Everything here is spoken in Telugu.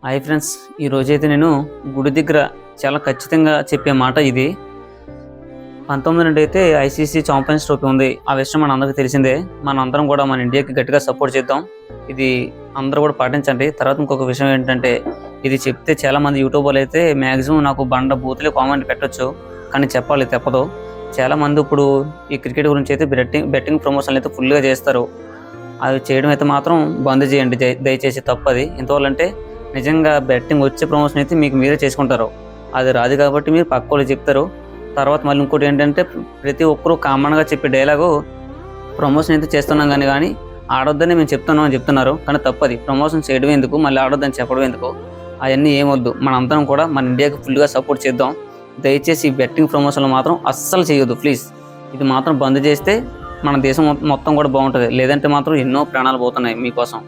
హాయ్ ఫ్రెండ్స్, ఈరోజైతే నేను గుడి దగ్గర చాలా ఖచ్చితంగా చెప్పే మాట ఇది. 19 నుండి అయితే ఐసీసీ ఛాంపియన్స్ ట్రోఫీ ఉంది. ఆ విషయం మన అందరికీ తెలిసిందే. మన అందరం కూడా మన ఇండియాకి గట్టిగా సపోర్ట్ చేద్దాం. ఇది అందరూ కూడా పాటించండి. తర్వాత ఇంకొక విషయం ఏంటంటే, ఇది చెప్తే చాలామంది యూట్యూబర్లు అయితే మ్యాక్సిమం నాకు బండ బూతులే కామెంట్ పెట్టొచ్చు, కానీ చెప్పాలి తప్పదు. చాలామంది ఇప్పుడు ఈ క్రికెట్ గురించి అయితే బెట్టింగ్ ప్రమోషన్లు అయితే ఫుల్గా చేస్తారు. అవి చేయడం అయితే మాత్రం బంద్ చేయండి దయచేసి, తప్పది. ఎందువల్లంటే నిజంగా బెట్టింగ్ వచ్చే ప్రమోషన్ అయితే మీకు మీరే చేసుకుంటారు. అది రాదు కాబట్టి మీరు పక్క వాళ్ళు చెప్తారు. తర్వాత మళ్ళీ ఇంకోటి ఏంటంటే, ప్రతి ఒక్కరూ కామన్గా చెప్పే డైలాగు ప్రమోషన్ అయితే చేస్తున్నాం కానీ ఆడొద్దని మేము చెప్తున్నాం అని చెప్తున్నారు. కానీ తప్పది. ప్రమోషన్ చేయడం ఎందుకు, మళ్ళీ ఆడొద్దని చెప్పడం ఎందుకు, అవన్నీ ఏమొద్దు. మనందరం కూడా మన ఇండియాకి ఫుల్గా సపోర్ట్ చేద్దాం. దయచేసి ఈ బెట్టింగ్ ప్రమోషన్లు మాత్రం అస్సలు చేయొద్దు ప్లీజ్. ఇది మాత్రం బంద్ చేస్తే మన దేశం మొత్తం కూడా బాగుంటుంది. లేదంటే మాత్రం ఎన్నో ప్రాణాలు పోతున్నాయి మీకోసం.